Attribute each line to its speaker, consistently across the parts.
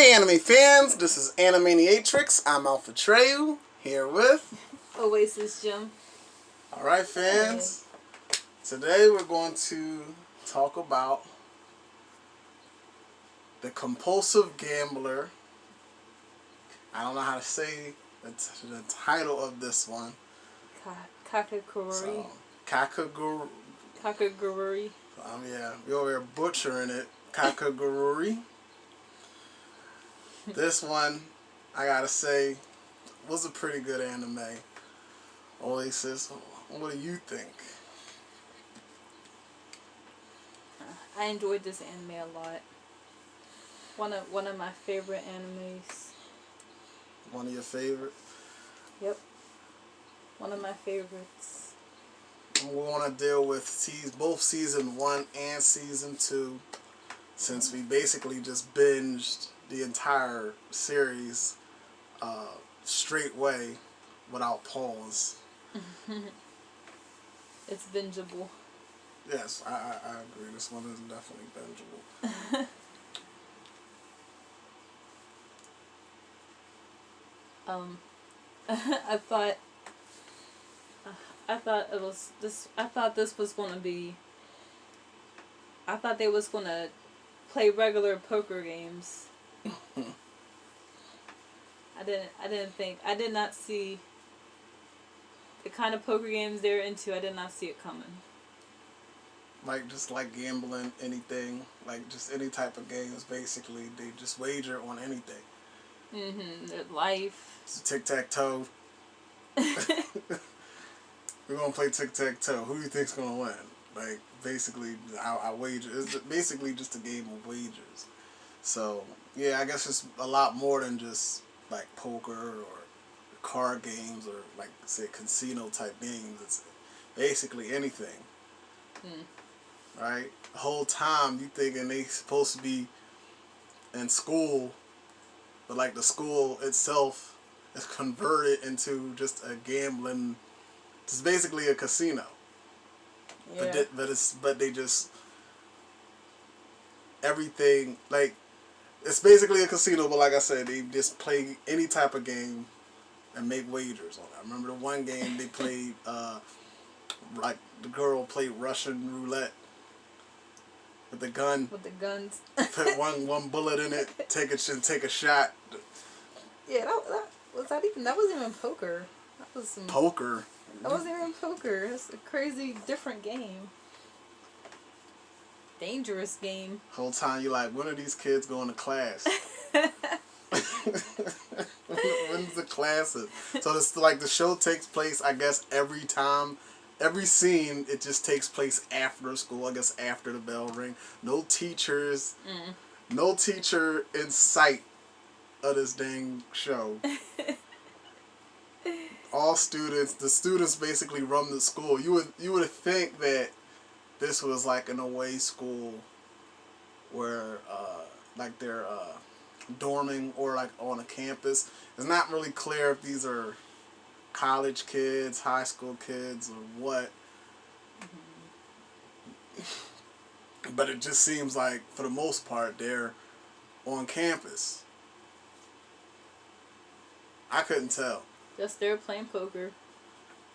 Speaker 1: Hey anime fans, this is Animaniatrix. I'm Alpha Treyu, here with
Speaker 2: Oasis Jim.
Speaker 1: Alright fans, today we're going to talk about the compulsive gambler. I don't know how to say the title of this one.
Speaker 2: Kakegurui.
Speaker 1: So, Kakegurui.
Speaker 2: Kakegurui.
Speaker 1: Yeah, we're over here butchering it. Kakegurui. This one, I gotta say, was a pretty good anime. Oasis, what do you think?
Speaker 2: I enjoyed this anime a lot. One of my favorite animes.
Speaker 1: One of your favorite?
Speaker 2: Yep. One of my favorites.
Speaker 1: We want to deal with both season 1 and season 2, since we basically just binged the entire series straight way without pause.
Speaker 2: It's bingeable.
Speaker 1: Yes, I agree. This one is definitely bingeable.
Speaker 2: I thought this was gonna be. I thought they was gonna play regular poker games. I did not see the kind of poker games they're into. I did not see it coming.
Speaker 1: Just like gambling, anything, like just any type of games, basically, they just wager on anything.
Speaker 2: Their life.
Speaker 1: It's tic-tac-toe. We're gonna play tic-tac-toe. Who do you think's gonna win? Like, basically, I wager. It's basically just a game of wagers. So, yeah, I guess it's a lot more than just, like, poker or card games or, like, say, casino-type games. It's basically anything. Right? The whole time you thinking they supposed to be in school, but, like, the school itself is converted into just a gambling. It's basically a casino.
Speaker 2: Yeah.
Speaker 1: But they just everything, like, it's basically a casino, but like I said, they just play any type of game and make wagers on it. I remember the one game they played, like the girl played Russian roulette with the gun.
Speaker 2: With the guns.
Speaker 1: Put one bullet in it, take a shot.
Speaker 2: Yeah, that wasn't even poker. That was some
Speaker 1: Poker.
Speaker 2: That wasn't even poker. It's a crazy different game. Dangerous game.
Speaker 1: Whole time you like, when are these kids going to class? When's the classes? So it's like the show takes place, I guess, every scene it just takes place after school. I guess after the bell ring. No teachers. No teacher in sight of this dang show. All students. The students basically run the school. You would think that this was like an away school where like they're dorming or like on a campus. It's not really clear if these are college kids, high school kids, or what. But it just seems like for the most part they're on campus. I couldn't tell.
Speaker 2: Just there playing poker.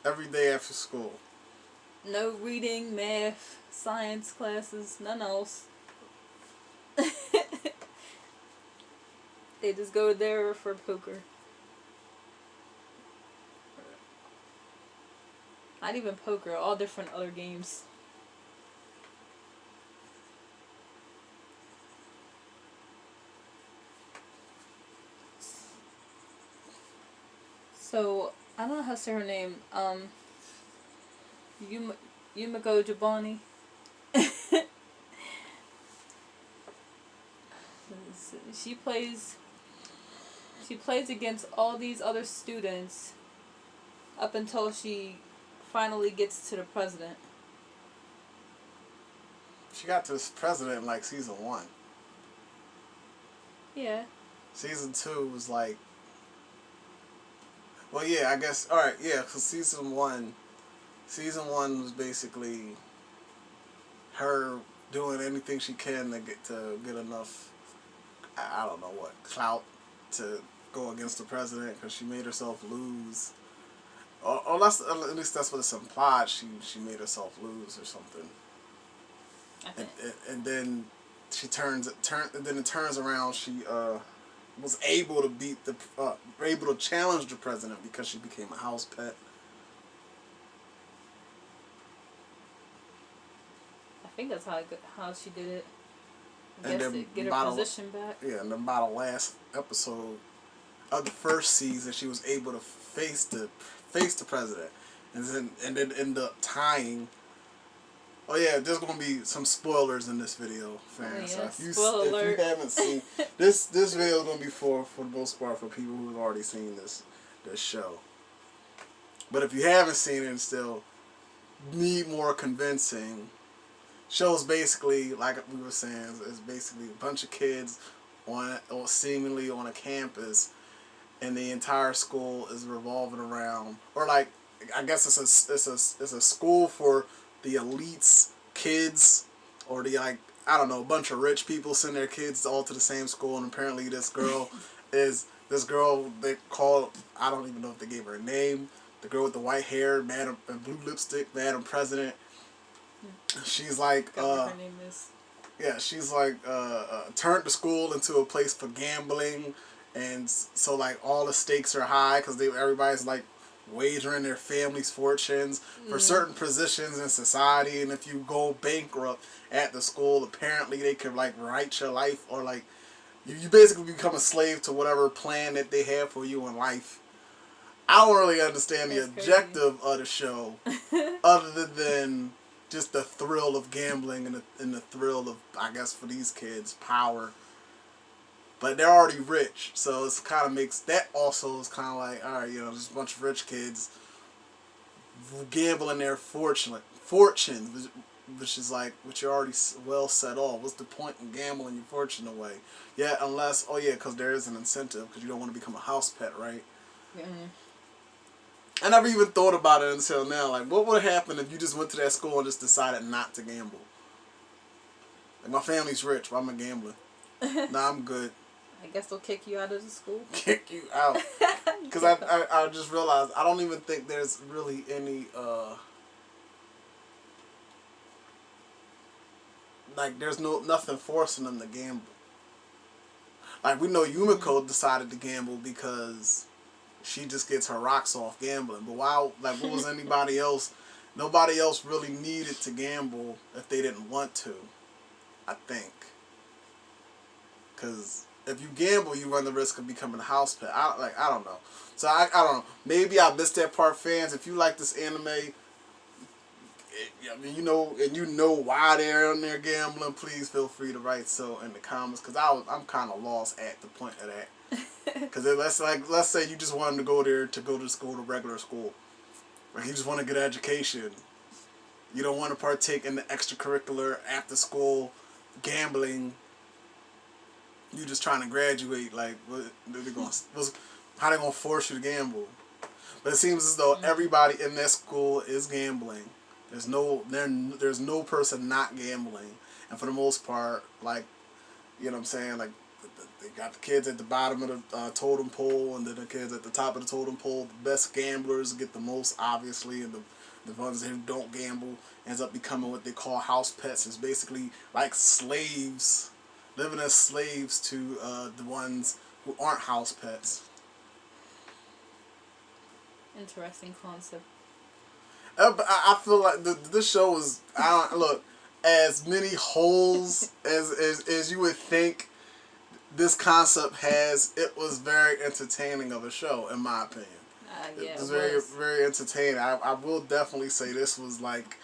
Speaker 1: Every day after school.
Speaker 2: No reading, math, science classes, none else. They just go there for poker. Not even poker, all different other games. So, I don't know how to say her name. Yumiko Jabani. She plays against all these other students up until she finally gets to the president.
Speaker 1: She got to this president in like season 1.
Speaker 2: Yeah.
Speaker 1: Season 2 was like, well, yeah, I guess, alright, yeah, because season one was basically her doing anything she can to get enough I don't know what clout to go against the president because she made herself lose. Or that's, at least that's what it's implied. She made herself lose or something. And then then it turns around. She was able to beat able to challenge the president because she became a house pet.
Speaker 2: I think that's how she did it. I
Speaker 1: And
Speaker 2: guess
Speaker 1: then
Speaker 2: to get her position back.
Speaker 1: Yeah, and then by the last episode of the first season, she was able to face the president, and then end up tying. Oh yeah, there's gonna be some spoilers in this video, fans.
Speaker 2: Oh, yeah.
Speaker 1: So if you haven't seen this video is gonna be for the most part for people who've already seen this show. But if you haven't seen it and still need more convincing, show's basically like we were saying, is basically a bunch of kids or seemingly on a campus, and the entire school is revolving around, or like I guess it's a school for the elites kids, or the like I don't know, a bunch of rich people send their kids all to the same school, and apparently this girl they call, I don't even know if they gave her a name, the girl with the white hair, Madam and blue lipstick, Madam President. She's like
Speaker 2: her name is.
Speaker 1: Yeah, she's like turned the school into a place for gambling, and so like all the stakes are high because everybody's like wagering their family's fortunes for certain positions in society, and if you go bankrupt at the school, apparently they could like write your life, or like you basically become a slave to whatever plan that they have for you in life. I don't really understand the objective of the show other than just the thrill of gambling and the thrill of, I guess, for these kids, power. But they're already rich, so it's kind of makes that also is kind of like, all right, just a bunch of rich kids gambling their fortunes, which is like, which you're already well set off. What's the point in gambling your fortune away? Yeah, unless, because there is an incentive, because you don't want to become a house pet, right?
Speaker 2: Mm-hmm.
Speaker 1: I never even thought about it until now. Like, what would happen if you just went to that school and just decided not to gamble? Like, my family's rich, but I'm a gambler. Nah, I'm good.
Speaker 2: I guess they'll kick you out of the school.
Speaker 1: Kick you out. Because I just realized I don't even think there's really any, like, there's nothing forcing them to gamble. Like, we know Yumiko decided to gamble because she just gets her rocks off gambling. But what was anybody else? Nobody else really needed to gamble if they didn't want to, I think. Because if you gamble, you run the risk of becoming a house pet. I don't know. So I don't know. Maybe I missed that part, fans. If you like this anime, I mean, and you know why they're on there gambling, please feel free to write so in the comments. Because I'm kind of lost at the point of that. Because let's say you just wanted to go there to go to school, to regular school. Like, you just want to get an education. You don't want to partake in the extracurricular after school gambling. You just trying to graduate. Like, how they gonna force you to gamble? But it seems as though everybody in that school is gambling. There's no person not gambling, and for the most part, like, you know what I'm saying, like, they got the kids at the bottom of the totem pole, and then the kids at the top of the totem pole. The best gamblers get the most, obviously, and the ones who don't gamble ends up becoming what they call house pets. It's basically like slaves, living as slaves to the ones who aren't house pets.
Speaker 2: Interesting concept.
Speaker 1: But I feel like this show is, look, as many holes as you would think this concept has. It was very entertaining of a show, in my opinion.
Speaker 2: Yeah,
Speaker 1: it was very entertaining. I will definitely say this was like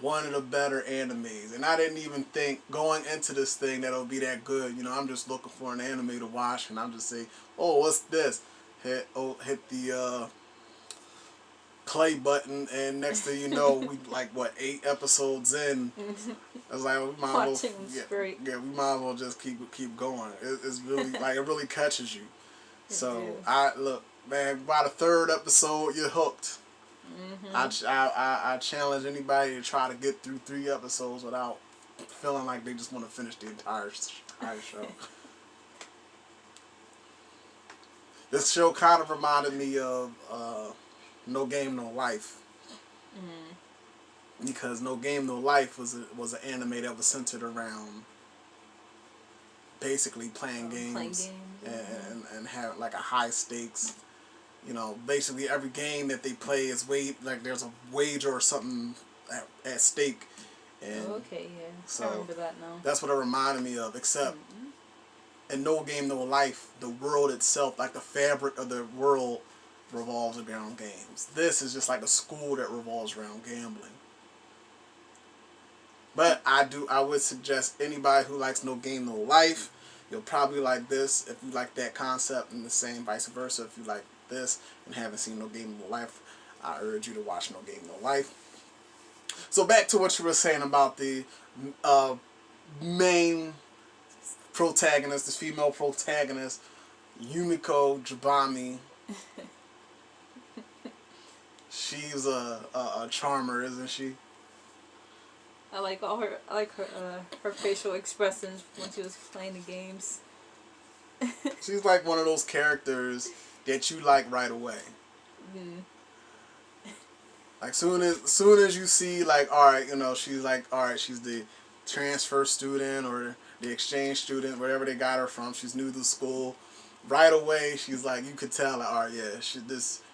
Speaker 1: one of the better animes, and I didn't even think going into this thing that it would be that good. I'm just looking for an anime to watch, and I'm just saying, oh, what's this? Hit the play button, and next thing you know, we like 8 episodes in. I was like, we might as well, we might as well just keep going. It's really like, it really catches you. So look, man, by the 3rd episode, you're hooked. Mm-hmm. I challenge anybody to try to get through 3 episodes without feeling like they just want to finish the entire show. This show kind of reminded me of No Game No Life. Because No Game No Life was an anime that was centered around basically playing games, and have like a high stakes. Basically every game that they play is like there's a wager or something at stake. And
Speaker 2: okay, yeah.
Speaker 1: so
Speaker 2: I remember that now.
Speaker 1: that's what it reminded me of. Except in No Game No Life, the world itself, like the fabric of the world, revolves around games. This is just like a school that revolves around gambling. But I would suggest anybody who likes No Game No Life, you'll probably like this. If you like that concept, and the same vice versa. If you like this and haven't seen No Game No Life, I urge you to watch No Game No Life. So back to what you were saying about the main protagonist, the female protagonist, Yumiko Jabami. She's a charmer, isn't she?
Speaker 2: I like her facial expressions when she was playing the games.
Speaker 1: She's like one of those characters that you like right away. Like soon as you see, like, all right, she's like, all right, she's the transfer student or the exchange student, wherever they got her from. She's new to the school. Right away, she's like, you could tell, like, all right, yeah,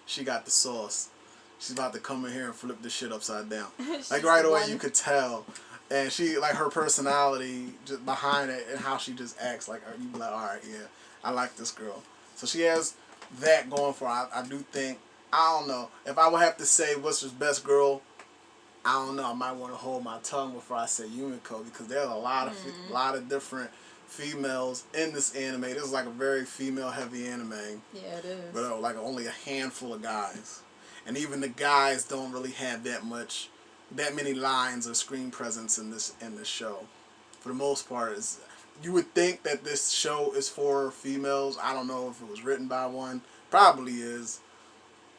Speaker 1: she got the sauce. She's about to come in here and flip this shit upside down. Like right away, you could tell, and she, like, her personality just behind it and how she just acts, like, you be like, all right, yeah, I like this girl. So she has that going for her. I do think, I don't know, if I would have to say what's her best girl, I don't know. I might want to hold my tongue before I say Yumiko, because there's a lot of different females in this anime. This is like a very female heavy anime.
Speaker 2: Yeah, it is.
Speaker 1: But like only a handful of guys, and even the guys don't really have that many lines or screen presence in this show. For the most part, you would think that this show is for females. I don't know if it was written by one. Probably is.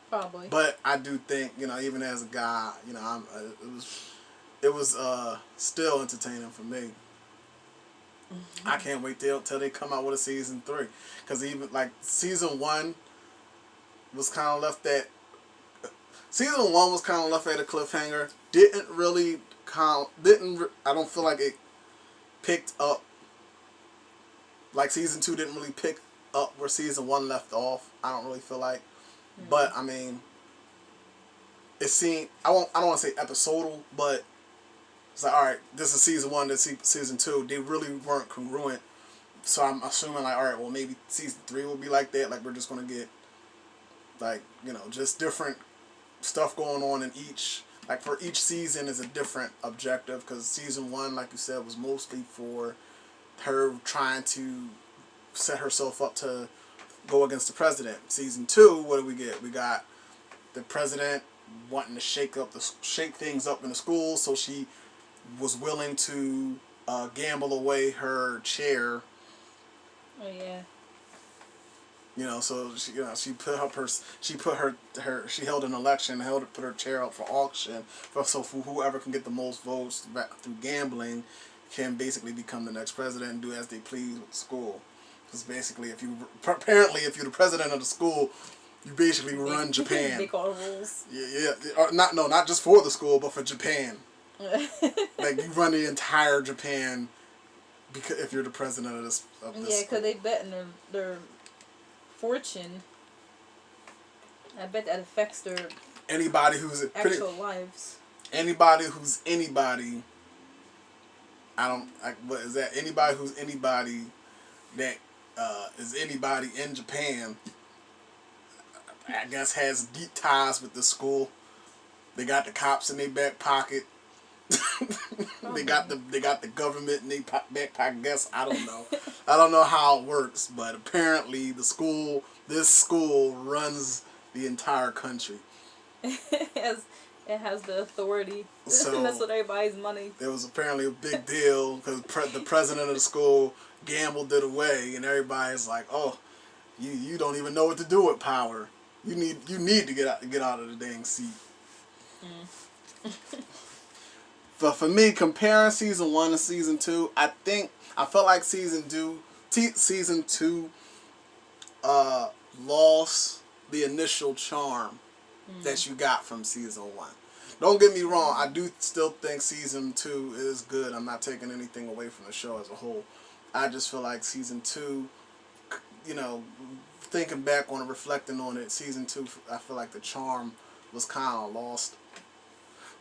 Speaker 2: Probably.
Speaker 1: But I do think, even as a guy, it was still entertaining for me. I can't wait till they come out with a season 3, because even like season 1 was kind of left at a cliffhanger. I don't feel like it picked up. Like season 2 didn't really pick up where season 1 left off. I don't really feel like. But I mean, it seemed, I don't want to say episodal, but it's like, all right, this is season 1, this is season 2. They really weren't congruent, so I'm assuming like, all right, well maybe season 3 will be like that. Like we're just gonna get like just different stuff going on in each. Like for each season is a different objective, because season 1, like you said, was mostly for her trying to set herself up to go against the president. Season 2, what do we get? We got the president wanting to shake things up in the school, so she was willing to gamble away her chair.
Speaker 2: Oh yeah.
Speaker 1: So she held an election, put her chair up for auction, so whoever can get the most votes through gambling can basically become the next president and do as they please with the school. Because basically, if you're the president of the school, you basically run Japan.
Speaker 2: Make all the rules.
Speaker 1: Yeah. Not just for the school, but for Japan. Like you run the entire Japan, because if you're the president of this.
Speaker 2: Yeah, because they bet in their fortune. I bet that affects their
Speaker 1: anybody who's
Speaker 2: actual lives.
Speaker 1: Anybody who's anybody. What is that? Anybody who's anybody that is anybody in Japan, I guess, has deep ties with the school. They got the cops in their back pocket. They got the government in their back pocket. I guess I don't know. I don't know how it works, but apparently this school runs the entire country.
Speaker 2: It has the authority.
Speaker 1: So
Speaker 2: that's what everybody's money.
Speaker 1: It was apparently a big deal because the president of the school gambled it away, and everybody's like, "Oh, you don't even know what to do with power. You need to get out of the dang seat." But for me, comparing season 1 to season 2, I felt like season 2 lost the initial charm that you got from season 1. Don't get me wrong, I do still think season 2 is good. I'm not taking anything away from the show as a whole. I just feel like season 2, you know, thinking back on it, reflecting on it, season 2, I feel like the charm was kind of lost.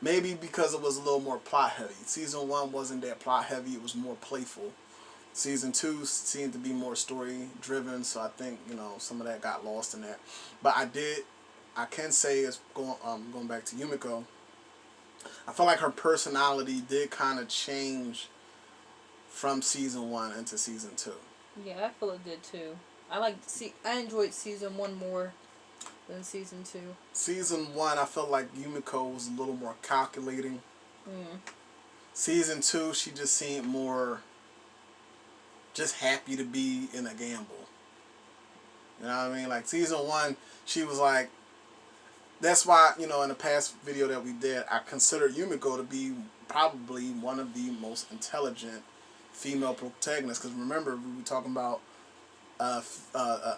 Speaker 1: Maybe because it was a little more plot heavy. Season 1 wasn't that plot heavy, it was more playful. Season 2 seemed to be more story driven, so I think, you know, some of that got lost in that. But I can say, is going back to Yumiko, I feel like her personality did kind of change from season 1 into season 2.
Speaker 2: Yeah, I feel it did too. I enjoyed season 1 more than season 2.
Speaker 1: Season 1, I felt like Yumiko was a little more calculating. Season 2, she just seemed more just happy to be in a gamble. You know what I mean? Like season 1, she was like, that's why, you know, in the past video that we did, I considered Yumiko to be probably one of the most intelligent female protagonists. Because remember, we were talking about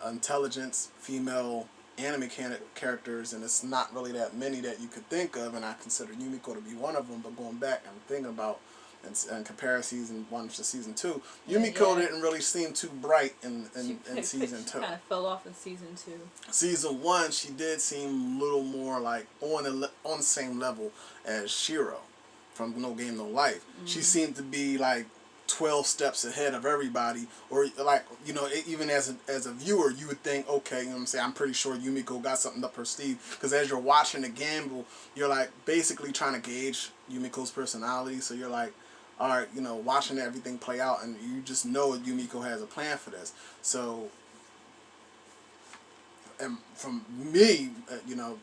Speaker 1: intelligence, female anime characters, and it's not really that many that you could think of, and I consider Yumiko to be one of them. But going back and thinking about and compare season 1 to season 2, Yumiko didn't really seem too bright in season 2.
Speaker 2: Kind of fell off in season 2.
Speaker 1: Season 1, she did seem a little more like on the same level as Shiro from No Game No Life. She seemed to be like 12 steps ahead of everybody, or like, you know, even as a viewer, you would think, okay, you know what I'm saying, I'm pretty sure Yumiko got something up her sleeve, because as you're watching the gamble, you're like basically trying to gauge Yumiko's personality. So you're like, all right, you know, watching everything play out, and you just know Yumiko has a plan for this. So, and from me, you know,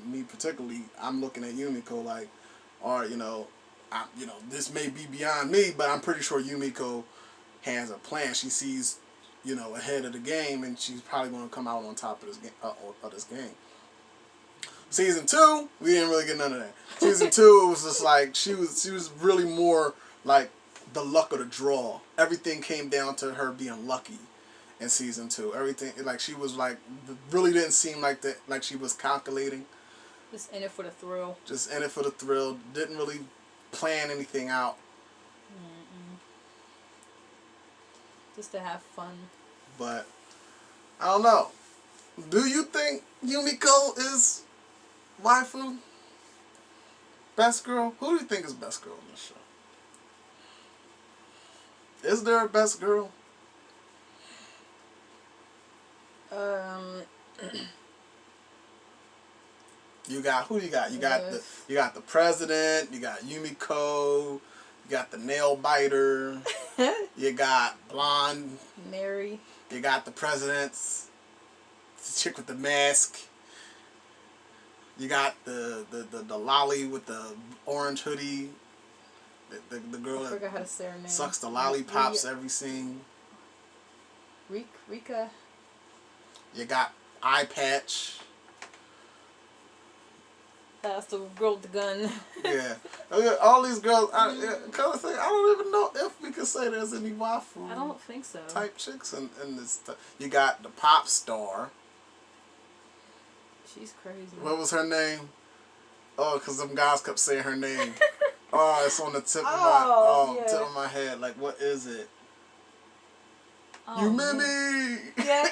Speaker 1: me particularly, I'm looking at Yumiko like, all right, you know, this may be beyond me, but I'm pretty sure Yumiko has a plan. She sees, you know, ahead of the game, and she's probably going to come out on top of this game. Season 2, we didn't really get none of that. Season 2, it was just like she was really more like the luck of the draw. Everything came down to her being lucky in season 2. Everything, like, she was like, really didn't seem like that, like she was calculating.
Speaker 2: Just in it for the thrill.
Speaker 1: Just in it for the thrill. Didn't really plan anything out.
Speaker 2: Just to have fun.
Speaker 1: But I don't know. Do you think Yumiko is waifu? Best girl? Who do you think is best girl in this show? Is there a best girl? You got, who you got? You got the president, you got Yumiko, you got the nail biter, you got blonde
Speaker 2: Mary,
Speaker 1: you got the presidents, the chick with the mask, you got the lolly with the orange hoodie, the girl
Speaker 2: I forgot how to say her name.
Speaker 1: Sucks the lollipops every scene.
Speaker 2: Rika. You
Speaker 1: got Eye Patch.
Speaker 2: That's the girl with the gun.
Speaker 1: Yeah. All these girls, I don't even know if we could say there's any waifu.
Speaker 2: I don't think so.
Speaker 1: Type chicks in this. You got the pop star.
Speaker 2: She's crazy.
Speaker 1: What was her name? Oh, because them guys kept saying her name. Oh, it's on the tip of tip of my head. Like, what is it?
Speaker 2: Oh,
Speaker 1: Yumimi!
Speaker 2: Yeah.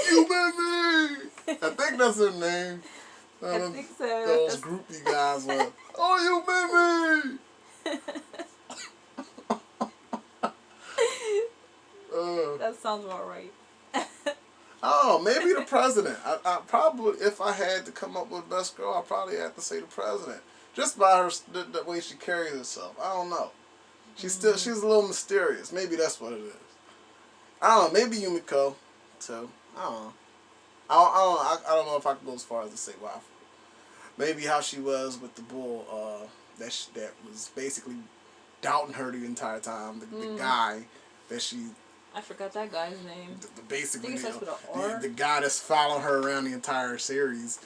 Speaker 1: Yumimi! I think that's her name.
Speaker 2: I think so.
Speaker 1: Those groupie guys were, oh, Yumimi!
Speaker 2: That sounds about right.
Speaker 1: Oh, maybe the president. I probably, if I had to come up with best girl, I'd probably have to say the president. Just by her, the way she carries herself. I don't know. She's a little mysterious. Maybe that's what it is. I don't know. Maybe Yumiko, too. I don't know. I don't know if I could go as far as to say why. Maybe how she was with the bull, that was basically doubting her the entire time. The guy that she...
Speaker 2: I forgot that guy's name.
Speaker 1: Basically,
Speaker 2: the
Speaker 1: guy that's following her around the entire series.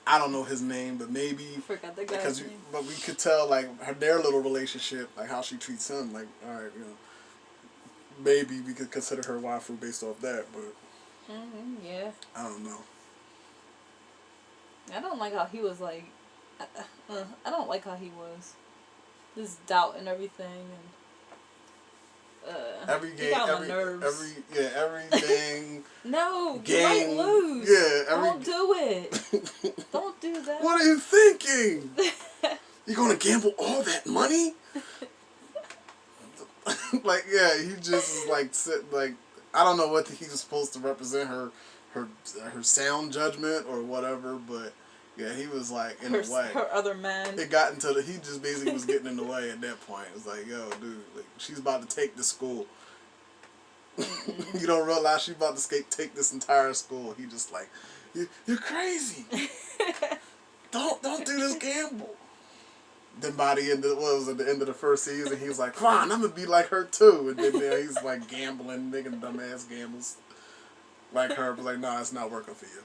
Speaker 1: I don't know his name, but maybe...
Speaker 2: I forgot the guy's name.
Speaker 1: But we could tell, like, their little relationship, like, how she treats him. Like, all right, you know, maybe we could consider her waifu based off that, but
Speaker 2: Yeah.
Speaker 1: I don't know.
Speaker 2: I don't like how he was like. I don't like how he was. This doubt and everything, and he got on my nerves.
Speaker 1: Everything.
Speaker 2: No,
Speaker 1: Gang,
Speaker 2: you might lose.
Speaker 1: yeah,
Speaker 2: don't do it. Don't do that.
Speaker 1: What are you thinking? You gonna gamble all that money? Like, yeah, he just is like I don't know what he was supposed to represent, her sound judgment or whatever, but yeah, he was like in the way.
Speaker 2: Her other man.
Speaker 1: It got into he just basically was getting in the way at that point. It was like, yo, dude, like, she's about to take the school. You don't realize she's about to take this entire school. He just like, you're crazy. Don't do this gamble. Then by the end of at the end of the first season, he's like, fine, I'm gonna be like her too. And then there he's like gambling, making dumbass gambles like her, but like, nah, it's not working for you.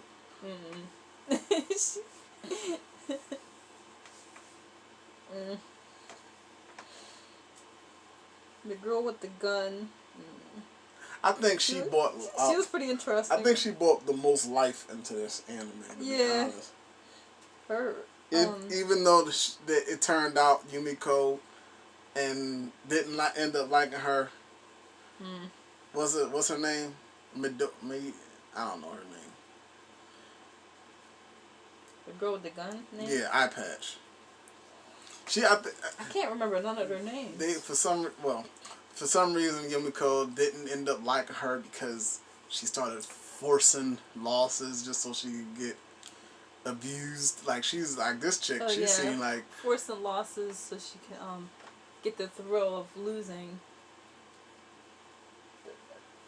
Speaker 2: The girl with the gun.
Speaker 1: I think she brought.
Speaker 2: She was pretty interesting.
Speaker 1: I think she brought the most life into this anime. To be honest.
Speaker 2: Her.
Speaker 1: Even though it turned out Yumiko and didn't end up liking her. What's her name? I don't know her name.
Speaker 2: The girl with the gun name?
Speaker 1: Yeah, Eye Patch.
Speaker 2: I can't remember none of their names.
Speaker 1: For some reason Yumiko didn't end up liking her because she started forcing losses just so she could get abused. Like, she's like this chick. She seemed like
Speaker 2: forcing losses so she can get the thrill of losing.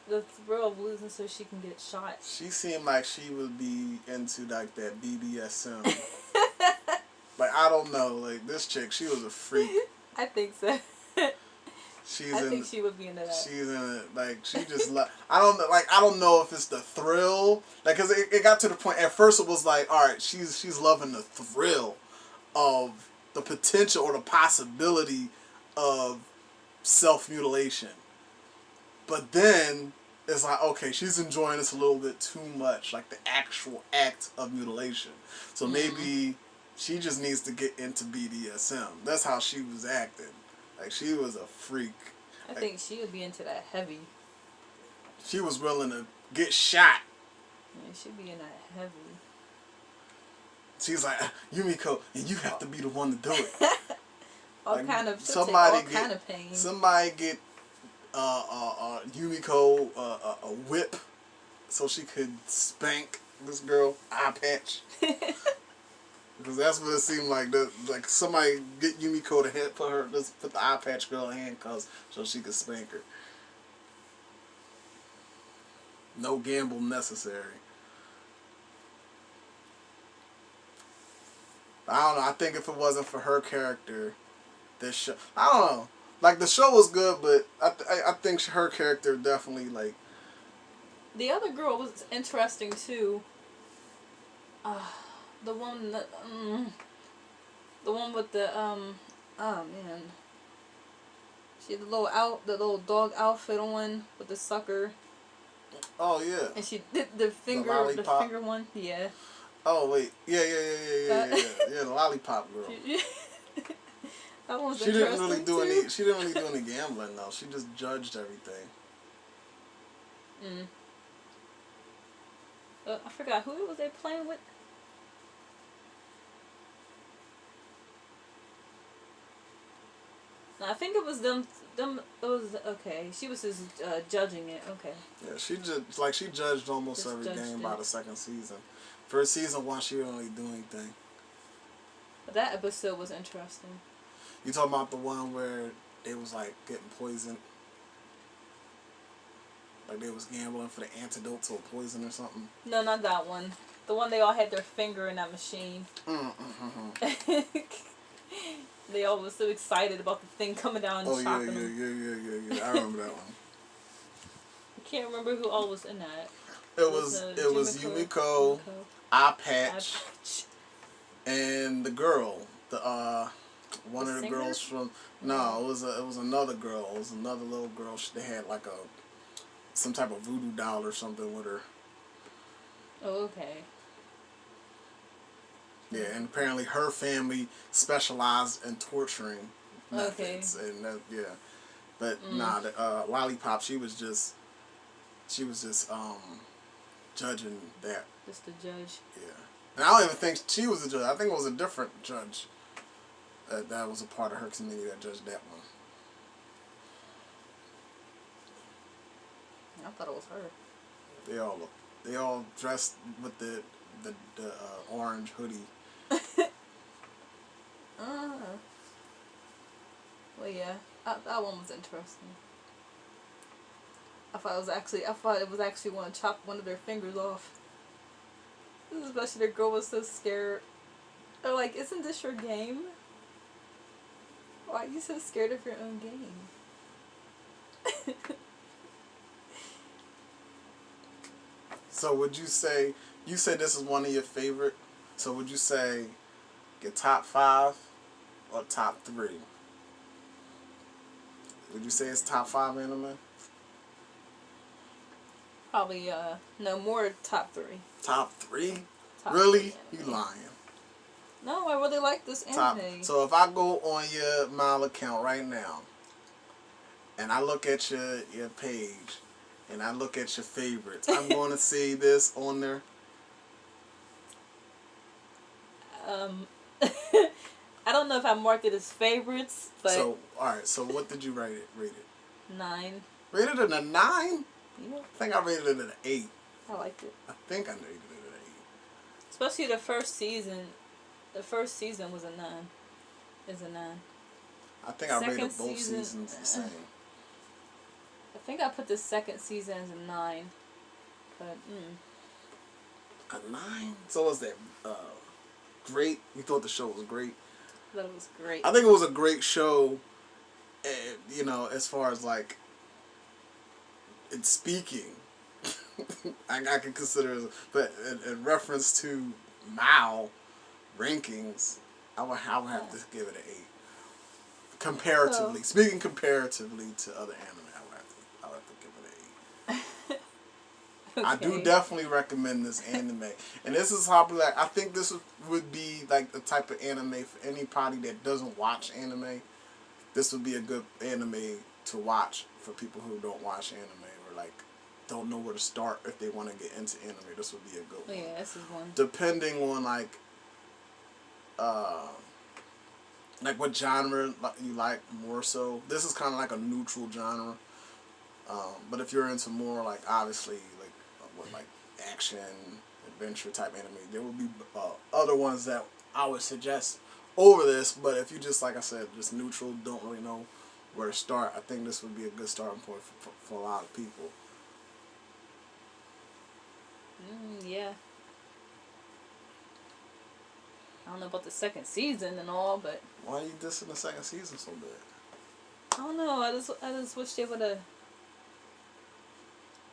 Speaker 2: The thrill of losing so she can get shot. She
Speaker 1: seemed like she would be into like that BDSM. Like, I don't know. Like, this chick, she was a freak.
Speaker 2: I think so. I think she would be into that.
Speaker 1: She's in it. Like, she just I don't know if it's the thrill. Like, cause it got to the point. At first, it was like, all right, she's loving the thrill of the potential or the possibility of self-mutilation. But then it's like, okay, she's enjoying this a little bit too much, like the actual act of mutilation. So maybe she just needs to get into BDSM. That's how she was acting. Like, she was a freak.
Speaker 2: I think she would be into that heavy.
Speaker 1: She was willing to get shot.
Speaker 2: Yeah, she'd be in that heavy.
Speaker 1: She's like, Yumiko, and you have to be the one to do it.
Speaker 2: all
Speaker 1: like,
Speaker 2: kind of pain.
Speaker 1: Somebody get Yumiko a whip so she could spank this girl, Eye Patch. Because that's what it seemed like. Like, somebody get Yumiko to put the Eye Patch girl in handcuffs so she could spank her. No gamble necessary. I don't know. I think if it wasn't for her character, this show, I don't know. Like, the show was good, but I think her character definitely, like...
Speaker 2: The other girl was interesting, too. The one that, the one with the, oh man. She had the little dog outfit on with the sucker.
Speaker 1: Oh, yeah.
Speaker 2: And she did the finger one, yeah.
Speaker 1: Oh, wait. Yeah, the lollipop girl.
Speaker 2: That was
Speaker 1: she didn't really do any gambling, though. She just judged everything.
Speaker 2: I forgot, who was they playing with? No, I think it was them. It was okay. She was just judging it. Okay.
Speaker 1: Yeah, she judged almost every game by the second season. First season 1, she didn't really do anything.
Speaker 2: But that episode was interesting.
Speaker 1: You talking about the one where they was like getting poisoned? Like, they was gambling for the antidote to a poison or something?
Speaker 2: No, not that one. The one they all had their finger in that machine. They all was so excited about the thing coming down and shocking them.
Speaker 1: Yeah. I remember that one.
Speaker 2: I can't remember who all was in that.
Speaker 1: It was Yumiko, Eye Patch, and the girl, one
Speaker 2: The
Speaker 1: of the
Speaker 2: singer?
Speaker 1: girls from no, it was another girl. It was another little girl. They had like some type of voodoo doll or something with her.
Speaker 2: Oh, okay.
Speaker 1: Yeah, and apparently her family specialized in torturing
Speaker 2: Okay.
Speaker 1: methods, and yeah. But
Speaker 2: Mm.
Speaker 1: nah, the Lollipop, she was just judging that.
Speaker 2: Just the judge.
Speaker 1: Yeah, and I don't even think she was a judge. I think it was a different judge that was a part of her committee that judged that one.
Speaker 2: I thought it was her.
Speaker 1: They all dressed with the orange hoodie.
Speaker 2: uh, well, yeah, that one was interesting. I thought it was actually going to chop one of their fingers off. Especially the girl was so scared. They're like, "Isn't this your game? Why are you so scared of your own game?"
Speaker 1: So would you say this is one of your favorite? So would you say your top 5 or top 3? Would you say it's top 5 anime?
Speaker 2: Probably no more top 3.
Speaker 1: Top 3?
Speaker 2: Top
Speaker 1: Really?
Speaker 2: 3
Speaker 1: You
Speaker 2: anime.
Speaker 1: lying.
Speaker 2: No, I really like this
Speaker 1: Top.
Speaker 2: anime.
Speaker 1: So if I go on your Mile account right now and I look at your page and I look at your favorites, I'm going to see this on there.
Speaker 2: um, I don't know if I marked it as favorites, but
Speaker 1: So all right. So what did you rate it?
Speaker 2: 9.
Speaker 1: Rated it a 9? I
Speaker 2: Yeah,
Speaker 1: think I rated it an 8.
Speaker 2: I liked it.
Speaker 1: I think I rated it an 8.
Speaker 2: Especially the first season. The first season was a 9. Is a 9.
Speaker 1: I think I rated
Speaker 2: Second
Speaker 1: both
Speaker 2: season,
Speaker 1: seasons the same.
Speaker 2: I think I put the second season as a 9. But
Speaker 1: A 9? So was that great? You thought the show was great?
Speaker 2: that was great.
Speaker 1: I think it was a great show. You know, as far as like it's speaking, I can consider it, but in reference to Mao rankings, I would have to give it an 8. Comparatively, speaking comparatively to other anime, I would have to give it an 8.
Speaker 2: Okay.
Speaker 1: I do definitely recommend this anime, and this is probably like I think this would be like the type of anime for anybody that doesn't watch anime. This would be a good anime to watch for people who don't watch anime or like don't know where to start if they want to get into anime. This would be a good one.
Speaker 2: Yeah, this is one.
Speaker 1: Depending on like what genre you like more so. This is kind of like a neutral genre. But if you're into more like obviously like action adventure type anime, there will be other ones that I would suggest over this. But if you just like I said, just neutral, don't really know where to start, I think this would be a good starting point for a lot of people.
Speaker 2: Yeah. I don't know about the second season and all, but
Speaker 1: Why are you dissing the second season so bad?
Speaker 2: I don't know. I just wish they would have.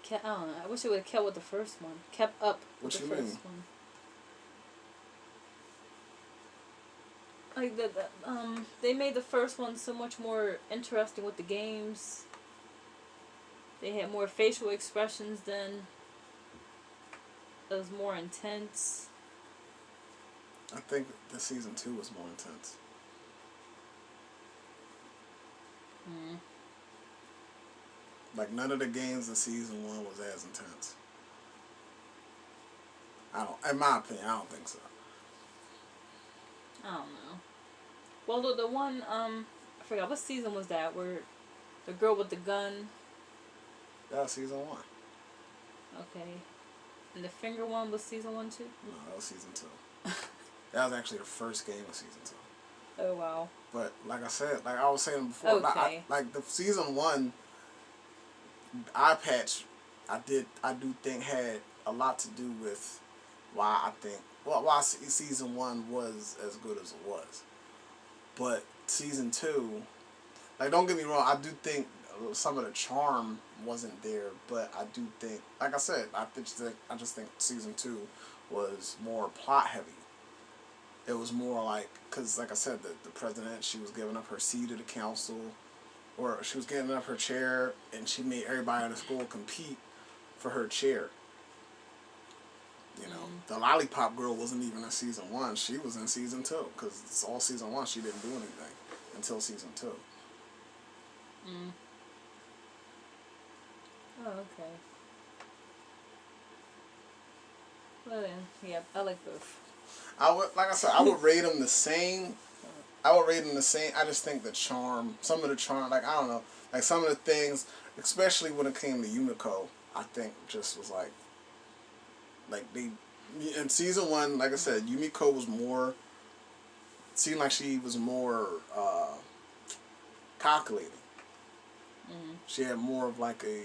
Speaker 2: I don't know. I wish they would have kept with the first one. Kept up with
Speaker 1: What
Speaker 2: the
Speaker 1: you
Speaker 2: first
Speaker 1: mean?
Speaker 2: one. Like they made the first one so much more interesting with the games. They had more facial expressions then. It was more intense.
Speaker 1: I think the season 2 was more intense. Like none of the games in season 1 was as intense. In my opinion, I don't think so.
Speaker 2: I don't know. Well, the one I forgot what season was that where the girl with the gun.
Speaker 1: That was season 1.
Speaker 2: Okay. And the finger one was season 1 too?
Speaker 1: No, that was season 2. That was actually the first game of season 2.
Speaker 2: Oh wow.
Speaker 1: But like I said, like I was saying before,
Speaker 2: Okay.
Speaker 1: like the season 1 eye patch, I do think had a lot to do with why season 1 was as good as it was. But season 2, like don't get me wrong, I do think some of the charm wasn't there, but I do think, like I said, I just think season 2 was more plot heavy. it was more like, because like I said, the president, she was giving up her seat at the council, or she was giving up her chair, and she made everybody in the school compete for her chair. You know, the Lollipop Girl wasn't even in season 1. She was in season 2, because it's all season 1 she didn't do anything until season 2.
Speaker 2: Mm. Oh, okay. Well then, yeah, I like both.
Speaker 1: I would, like I said, I would rate them the same. I would rate them the same. I just think the charm, some of the charm, like, I don't know, like some of the things, especially when it came to Yumiko, I think just was like they, in season 1, like I said, Yumiko was more, seemed like she was more calculating.
Speaker 2: Mm-hmm.
Speaker 1: She had more of like a,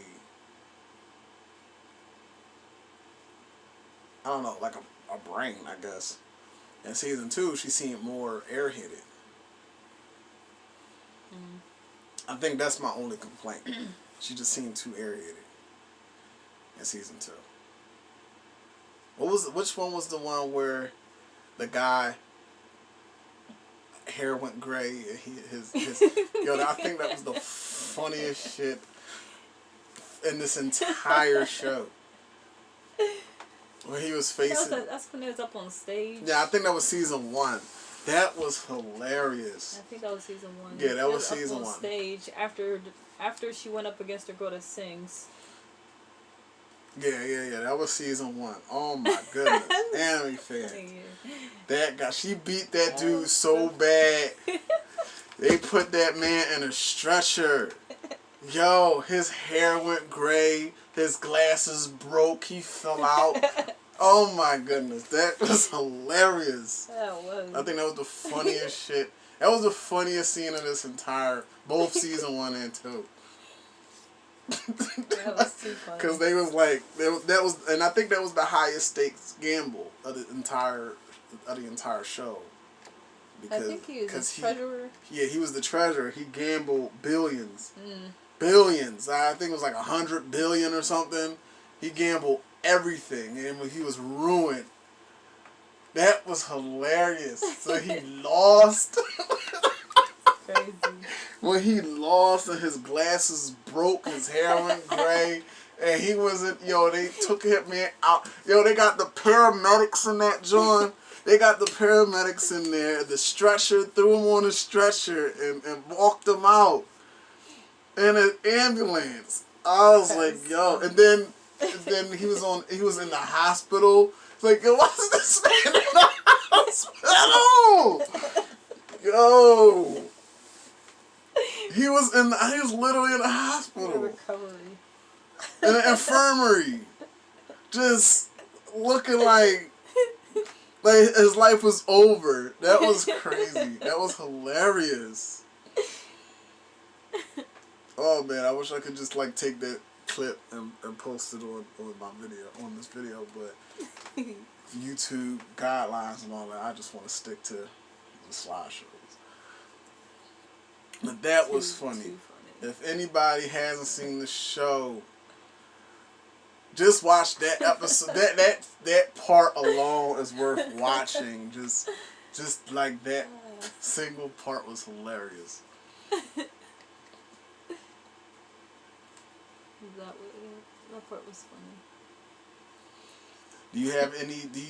Speaker 1: I don't know, like a brain, I guess. In season 2, she seemed more airheaded. I think that's my only complaint. She just seemed too airheaded in season 2. Which one was the one where the guy hair went gray and his yo, I think that was the funniest shit in this entire show. When he was facing,
Speaker 2: that's when it was up on stage.
Speaker 1: yeah, I think that was season 1. That was hilarious.
Speaker 2: I think that was season 1.
Speaker 1: Yeah, that was
Speaker 2: up
Speaker 1: season
Speaker 2: on
Speaker 1: 1.
Speaker 2: Stage after she went up against the girl that sings.
Speaker 1: Yeah. That was season 1. Oh my goodness, anime fan.
Speaker 2: Yeah.
Speaker 1: That guy, she beat that dude so bad. They put that man in a stretcher. Yo, his hair went gray. His glasses broke. He fell out. Oh my goodness, that was hilarious.
Speaker 2: That was.
Speaker 1: I think that was the funniest shit. That was the funniest scene of this entire, both season 1 and 2.
Speaker 2: That was too funny.
Speaker 1: Because they was like, that was, and I think that was the highest stakes gamble of the entire show.
Speaker 2: Because, I think he was the treasurer.
Speaker 1: Yeah, he was the treasurer. He gambled billions.
Speaker 2: Mm.
Speaker 1: Billions. I think it was like 100 billion or something. He gambled everything, and when he was ruined. That was hilarious. So he lost.
Speaker 2: Crazy.
Speaker 1: When he lost and his glasses broke, his hair went gray, and he wasn't, they took him man out. They got the paramedics in that joint. They got the paramedics in there, the stretcher, threw him on the stretcher and walked him out in an ambulance. I was like, yo, and then he was in the hospital. It's like, yo, what's this man in the hospital? Yo. He was literally in the hospital.
Speaker 2: Recovery.
Speaker 1: In an infirmary. Just looking like his life was over. That was crazy. That was hilarious. Oh man, I wish I could just take that clip and post it on this video, but YouTube guidelines and all that, I just want to stick to the slideshows. But that was funny. If anybody hasn't seen the show, just watch that episode. that part alone is worth watching. Just like that single part was hilarious.
Speaker 2: That part was funny.
Speaker 1: Do you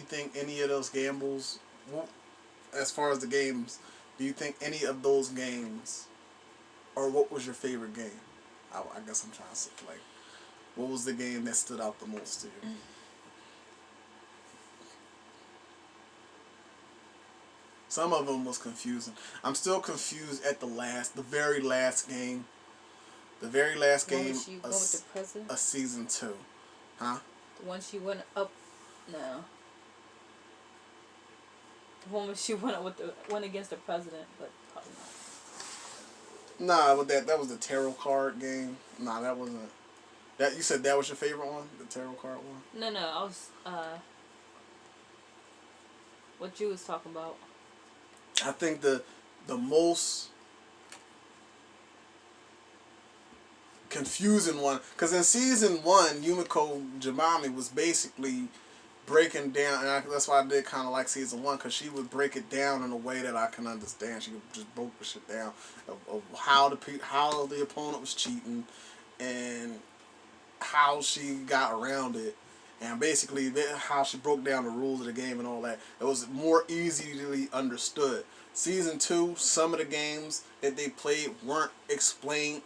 Speaker 1: think any of those gambles, as far as the games, do you think any of those games, or what was your favorite game? I guess I'm trying to say, what was the game that stood out the most to you? Some of them was confusing. I'm still confused at the very last game. The very last game of season 2. Huh?
Speaker 2: The one she went up, no. The one where she went against the president, but probably not.
Speaker 1: Nah, but that was the tarot card game. Nah, that wasn't. That you said that was your favorite one, the tarot card one.
Speaker 2: No, I was what you was talking about.
Speaker 1: I think the most confusing one, because in season 1, Yumiko Jimami was basically breaking down, and that's why I did kind of like season one, because she would break it down in a way that I can understand. She just broke the shit down of how how the opponent was cheating, and how she got around it, and basically how she broke down the rules of the game and all that. It was more easily understood. Season two, some of the games that they played weren't explained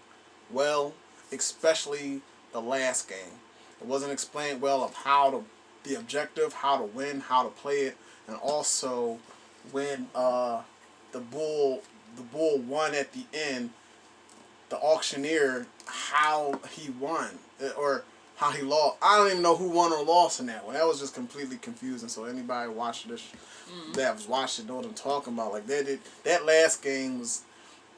Speaker 1: well, especially the last game. It wasn't explained well of how to the objective, how to win, how to play it, and also when the bull the bull won at the end, the auctioneer, how he won or how he lost. I don't even know who won or lost in that one. That was just completely confusing. So anybody watching this that was watching know what I'm talking about. Like that last game was,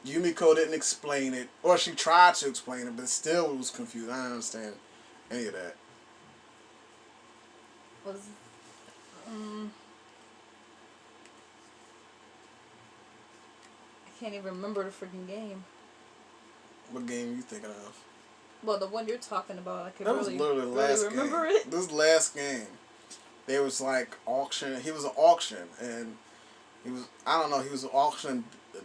Speaker 1: Yumiko didn't explain it, or she tried to explain it, but still it was confused. I didn't understand any of that.
Speaker 2: Was um, I can't even remember the freaking game.
Speaker 1: What game you thinking of?
Speaker 2: Well, the one you're talking about, I can
Speaker 1: That was literally the last
Speaker 2: remember
Speaker 1: game.
Speaker 2: it.
Speaker 1: This last game, there was like auction. He was an auction, and he was, I don't know, he was auctioning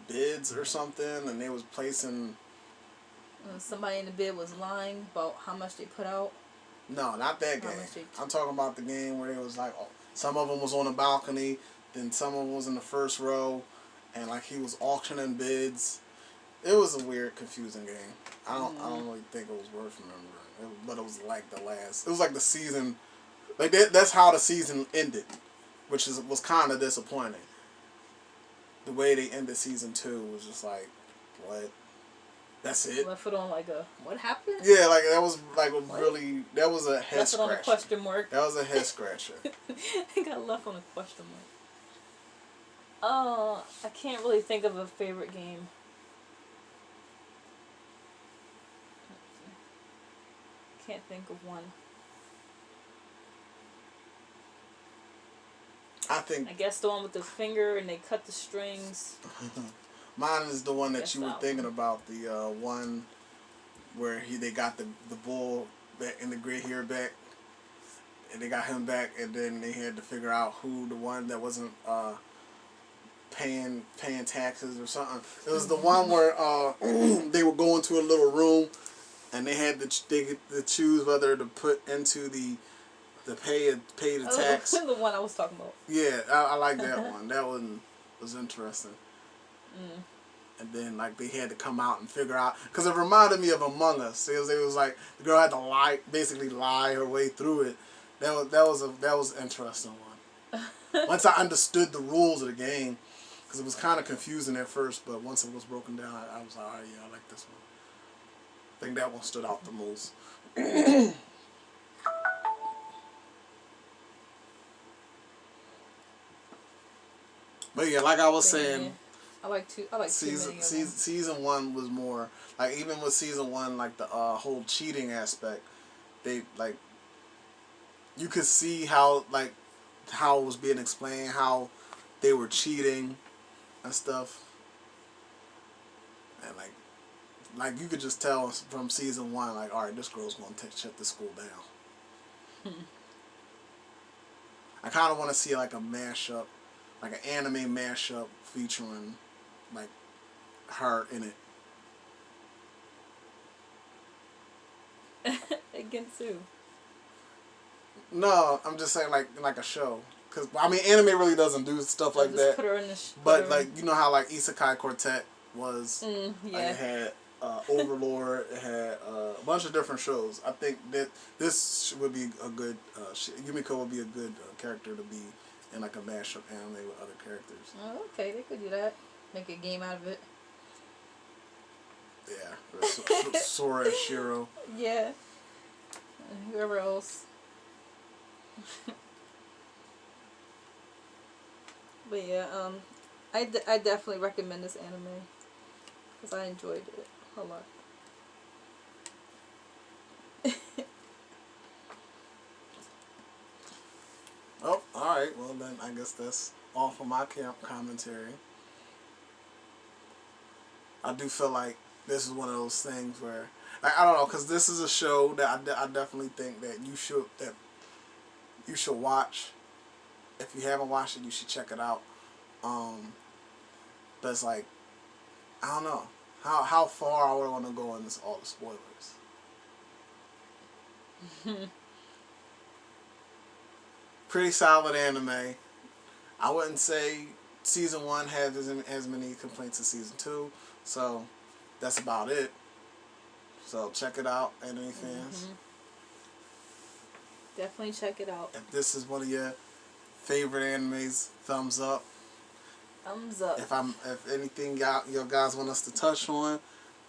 Speaker 1: bids or something, and they was placing.
Speaker 2: Somebody in the bid was lying about how much they put out.
Speaker 1: No, not that game. I'm talking about the game where it was like, some of them was on the balcony, then some of them was in the first row, and like he was auctioning bids. It was a weird, confusing game. I don't really think it was worth remembering. But it was like the last. It was like the season. Like that's how the season ended, which was kind of disappointing. The way they ended season 2 was just like, what? That's it.
Speaker 2: Left it on like a, what happened?
Speaker 1: Yeah, like that was like a really, that was a head
Speaker 2: left
Speaker 1: scratcher.
Speaker 2: Left it on a question mark.
Speaker 1: That was a head scratcher.
Speaker 2: I got left on a question mark. I can't really think of a favorite game. Can't think of one. I guess the one with the finger and they cut the strings.
Speaker 1: Mine is the one that you were thinking about. The one where they got the bull back in the gray hair back, and they got him back, and then they had to figure out who the one that wasn't paying taxes or something. It was the one where they would go into a little room, and they had to choose whether to put into the pay the tax.
Speaker 2: The one I was talking about.
Speaker 1: Yeah, I like that one. That one was interesting. And then like they had to come out and figure out, because it reminded me of Among Us. It was like the girl had to basically lie her way through it. That was an interesting one. Once I understood the rules of the game, because it was kind of confusing at first, but once it was broken down, I was like, all right, yeah, I like this one. I think that one stood out the most. But yeah, like I was saying,
Speaker 2: I like
Speaker 1: season 1 was more like, even with season 1, like the whole cheating aspect, they like, you could see how it was being explained, how they were cheating and stuff, and like you could just tell from season 1, like, all right, this girl's gonna shut the school down. I kind of want to see like a mashup, like an anime mashup featuring like her in
Speaker 2: it. Against who?
Speaker 1: No, I'm just saying like a show. Cause I mean, anime really doesn't do stuff like that.
Speaker 2: Put her in
Speaker 1: but like, you know how like Isekai Quartet was.
Speaker 2: Yeah.
Speaker 1: Like it had Overlord. It had a bunch of different shows. I think that this would be a good. Yumiko would be a good character to be in like a mashup anime with other characters.
Speaker 2: Oh, okay, they could do that. Make a game out of it.
Speaker 1: Yeah, Sora and Shiro.
Speaker 2: Yeah. And whoever else. But yeah, I definitely recommend this anime because I enjoyed it a lot.
Speaker 1: Oh, all right. Well, then I guess that's all for my commentary. I do feel like this is one of those things where, like, I don't know, because this is a show that I definitely think that you should watch. If you haven't watched it, you should check it out. But it's like, I don't know how far I would want to go in this all the spoilers. Pretty solid anime. I wouldn't say season 1 had as many complaints as season 2, so that's about it. So check it out, anime fans.
Speaker 2: Definitely check it out.
Speaker 1: If this is one of your favorite animes, thumbs up.
Speaker 2: Thumbs up.
Speaker 1: If anything your guys want us to touch on,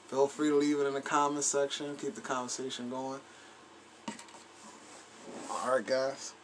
Speaker 1: feel free to leave it in the comment section. Keep the conversation going. Alright guys.